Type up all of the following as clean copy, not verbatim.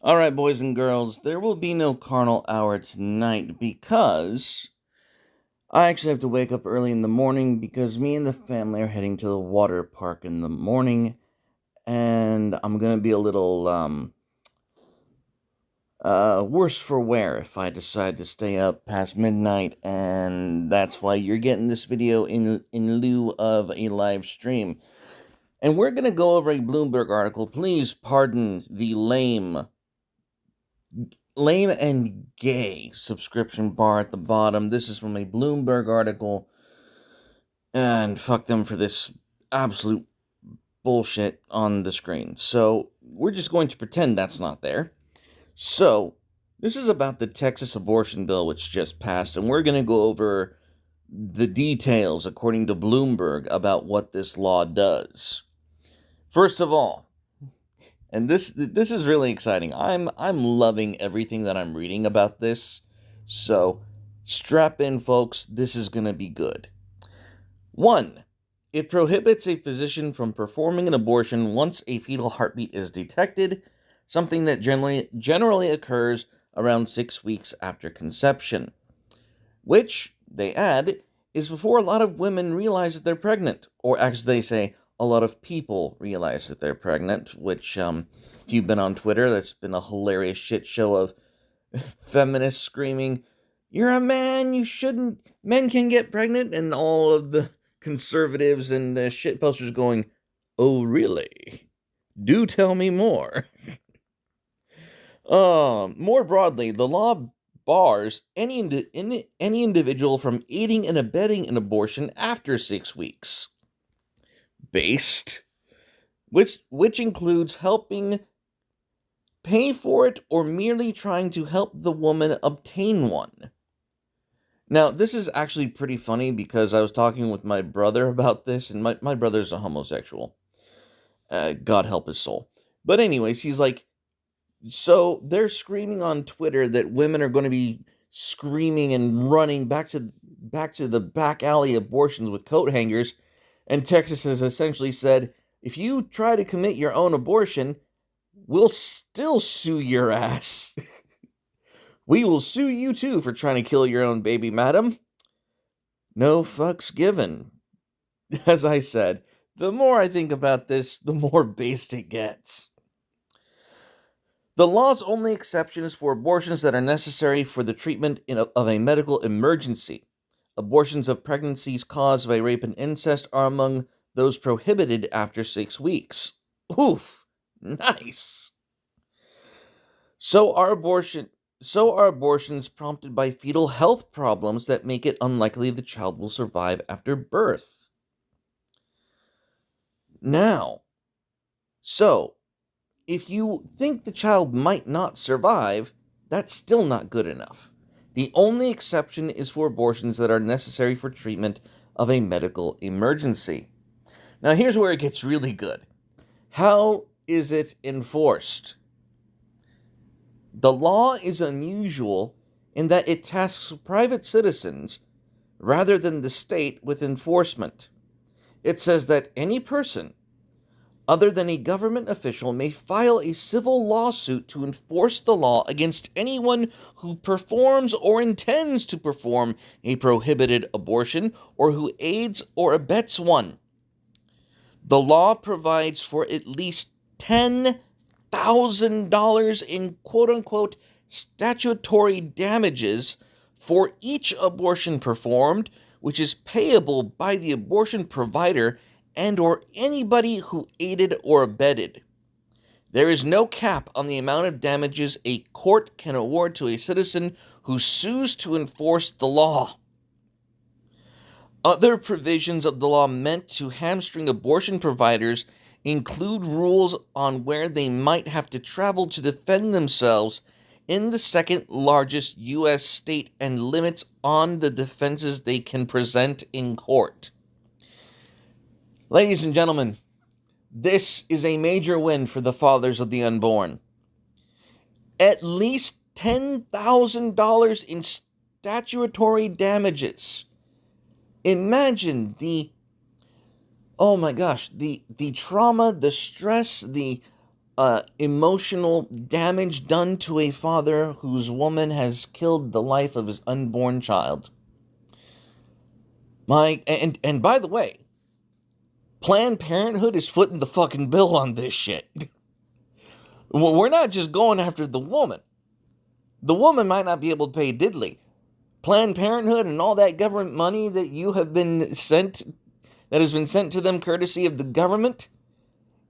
Alright, boys and girls, there will be no carnal hour tonight because I actually have to wake up early in the morning because me and the family are heading to the water park in the morning, and I'm gonna be a little, worse for wear if I decide to stay up past midnight, and that's why you're getting this video in lieu of a live stream. And we're gonna go over a Bloomberg article. Please pardon the lame and gay subscription bar at the bottom. This is from a Bloomberg article, and fuck them for this absolute bullshit on the screen. So we're just going to pretend that's not there. So this is about the Texas abortion bill which just passed, and we're going to go over the details according to Bloomberg about what this law does. First of all, and this is really exciting. I'm loving everything that I'm reading about this. So, strap in, folks. This is going to be good. 1. It prohibits a physician from performing an abortion once a fetal heartbeat is detected, something that generally occurs around 6 weeks after conception, which, they add, is before a lot of women realize that they're pregnant, or as they say, a lot of people realize that they're pregnant, which, if you've been on Twitter, that's been a hilarious shit show of feminists screaming, "You're a man, you shouldn't, men can get pregnant," and all of the conservatives and shit posters going, "Oh, really? Do tell me more." More broadly, the law bars any individual from aiding and abetting an abortion after 6 weeks. Based, which includes helping pay for it or merely trying to help the woman obtain one. Now, this is actually pretty funny because I was talking with my brother about this, and my brother's a homosexual. God help his soul. But anyways, he's like, so they're screaming on Twitter that women are going to be screaming and running back to the back alley abortions with coat hangers, and Texas has essentially said, if you try to commit your own abortion, we'll still sue your ass. We will sue you too for trying to kill your own baby, madam. No fucks given. As I said, the more I think about this, the more based it gets. The law's only exception is for abortions that are necessary for the treatment of a medical emergency. Abortions of pregnancies caused by rape and incest are among those prohibited after 6 weeks. Oof, nice. So are abortions prompted by fetal health problems that make it unlikely the child will survive after birth. Now, so if you think the child might not survive, that's still not good enough. The only exception is for abortions that are necessary for treatment of a medical emergency. Now, here's where it gets really good. How is it enforced? The law is unusual in that it tasks private citizens rather than the state with enforcement. It says that any person other than a government official may file a civil lawsuit to enforce the law against anyone who performs or intends to perform a prohibited abortion or who aids or abets one. The law provides for at least $10,000 in quote-unquote statutory damages for each abortion performed, which is payable by the abortion provider and or anybody who aided or abetted. There is no cap on the amount of damages a court can award to a citizen who sues to enforce the law. Other provisions of the law meant to hamstring abortion providers include rules on where they might have to travel to defend themselves in the second largest U.S. state and limits on the defenses they can present in court. Ladies and gentlemen, this is a major win for the fathers of the unborn. At least $10,000 in statutory damages. Imagine the trauma, the stress, the emotional damage done to a father whose woman has killed the life of his unborn child. And by the way, Planned Parenthood is footing the fucking bill on this shit. We're not just going after the woman. The woman might not be able to pay diddly. Planned Parenthood and all that government money that has been sent to them courtesy of the government,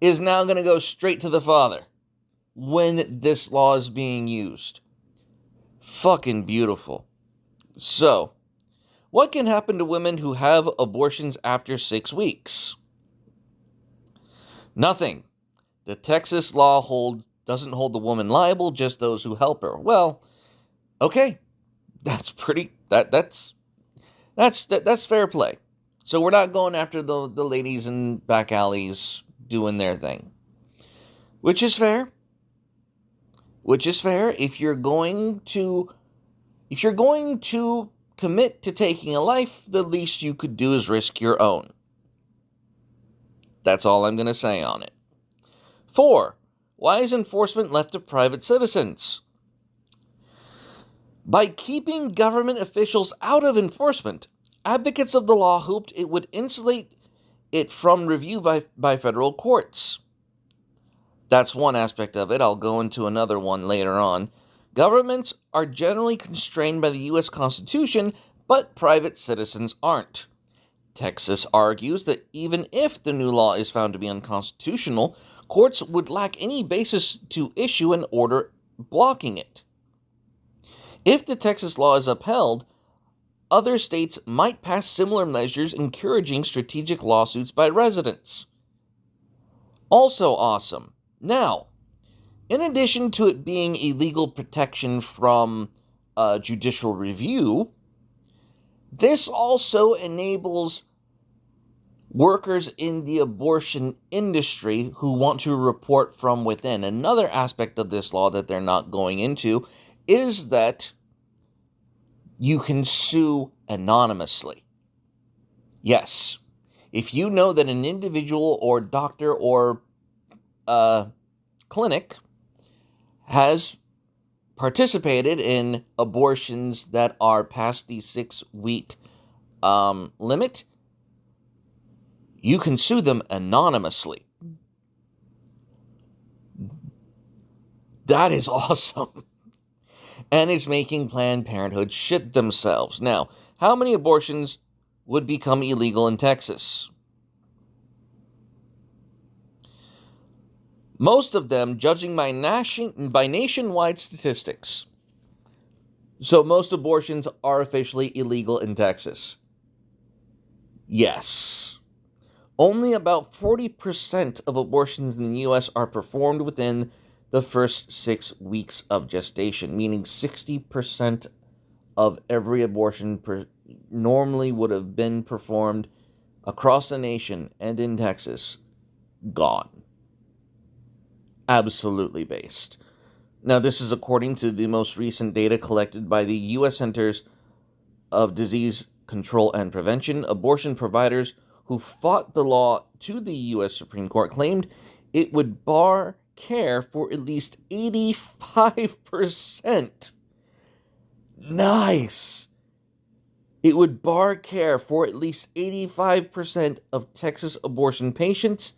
is now going to go straight to the father when this law is being used. Fucking beautiful. So, what can happen to women who have abortions after 6 weeks? Nothing. The Texas law doesn't hold the woman liable, just those who help her. Well, okay. That's fair play. So we're not going after the ladies in back alleys doing their thing. Which is fair. If you're going to commit to taking a life, the least you could do is risk your own. That's all I'm going to say on it. 4. Why is enforcement left to private citizens? By keeping government officials out of enforcement, advocates of the law hoped it would insulate it from review by federal courts. That's one aspect of it. I'll go into another one later on. Governments are generally constrained by the U.S. Constitution, but private citizens aren't. Texas argues that even if the new law is found to be unconstitutional, courts would lack any basis to issue an order blocking it. If the Texas law is upheld, other states might pass similar measures encouraging strategic lawsuits by residents. Also awesome. Now, in addition to it being a legal protection from judicial review, this also enables workers in the abortion industry who want to report from within. Another aspect of this law that they're not going into is that you can sue anonymously. Yes, if you know that an individual or doctor or clinic has participated in abortions that are past the 6-week limit, you can sue them anonymously. That is awesome. And it's making Planned Parenthood shit themselves. Now, how many abortions would become illegal in Texas? Most of them, judging by nationwide statistics. So most abortions are officially illegal in Texas. Yes. Only about 40% of abortions in the U.S. are performed within the first 6 weeks of gestation, meaning 60% of every abortion normally would have been performed across the nation and in Texas, gone. Absolutely based. Now, this is according to the most recent data collected by the U.S. Centers of Disease Control and Prevention. Abortion providers who fought the law to the U.S. Supreme Court claimed it would bar care for at least 85%. Nice! It would bar care for at least 85% of Texas abortion patients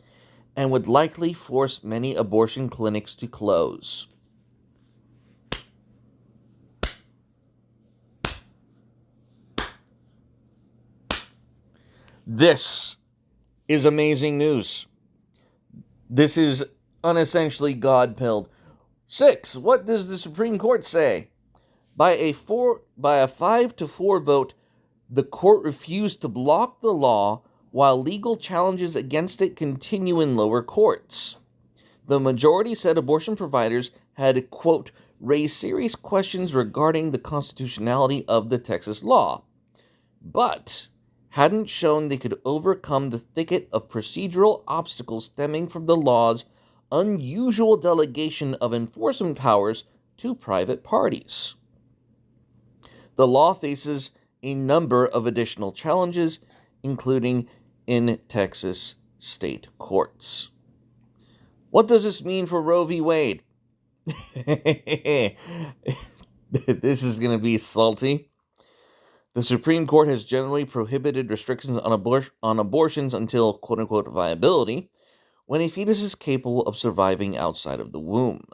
and would likely force many abortion clinics to close. This is amazing news. This is unessentially God-pilled. 6. What does the Supreme Court say? By a 5-4 vote, the court refused to block the law while legal challenges against it continue in lower courts. The majority said abortion providers had, quote, raised serious questions regarding the constitutionality of the Texas law, but hadn't shown they could overcome the thicket of procedural obstacles stemming from the law's unusual delegation of enforcement powers to private parties. The law faces a number of additional challenges, including in Texas state courts. What does this mean for Roe v. Wade? This is going to be salty. The Supreme Court has generally prohibited restrictions on abortions until quote-unquote viability, when a fetus is capable of surviving outside of the womb.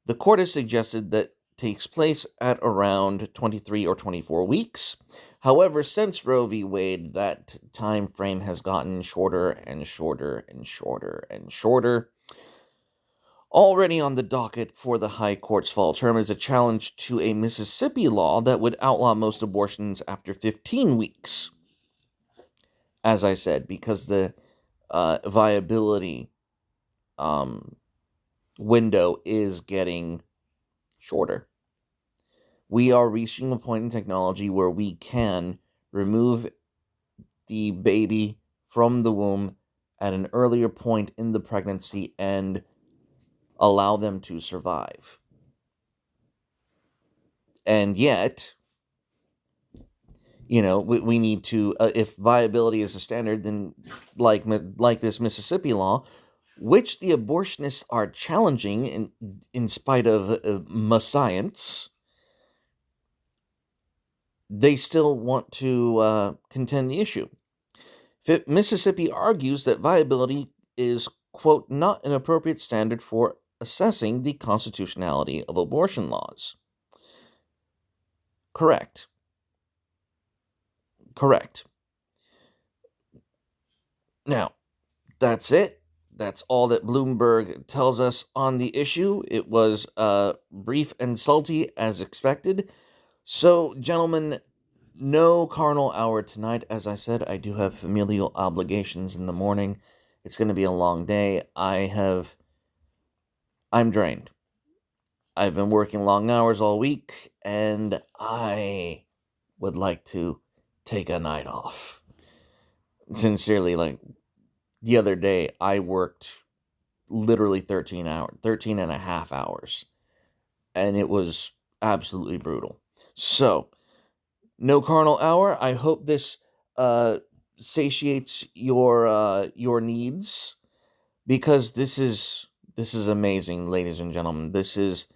The court has suggested that takes place at around 23 or 24 weeks. However, since Roe v. Wade, that time frame has gotten shorter and shorter and shorter and shorter. Already on the docket for the High Court's fall term is a challenge to a Mississippi law that would outlaw most abortions after 15 weeks. As I said, because the viability window is getting shorter. We are reaching a point in technology where we can remove the baby from the womb at an earlier point in the pregnancy and allow them to survive. And yet, we need to, if viability is a standard, then like this Mississippi law, which the abortionists are challenging in spite of science, they still want to contend the issue. Mississippi argues that viability is, quote, not an appropriate standard for assessing the constitutionality of abortion laws. Correct. Now, that's it. That's all that Bloomberg tells us on the issue. It was brief and salty as expected. So, gentlemen, no carnal hour tonight. As I said, I do have familial obligations in the morning. It's going to be a long day. I'm drained. I've been working long hours all week, and I would like to take a night off. Sincerely, the other day, I worked literally 13 and a half hours, and it was absolutely brutal. So, no carnal hour. I hope this satiates your needs, because this is amazing, ladies and gentlemen. This is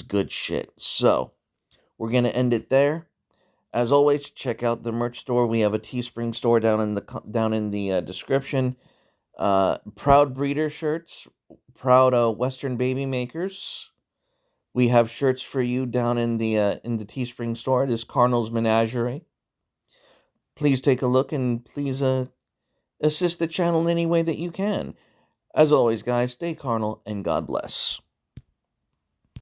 good shit. So, we're going to end it there. As always, check out the merch store. We have a Teespring store down in the description. Proud breeder shirts, proud Western baby makers. We have shirts for you down in the Teespring store. It is Carnal's Menagerie. Please take a look and please assist the channel in any way that you can. As always, guys, stay carnal and God bless.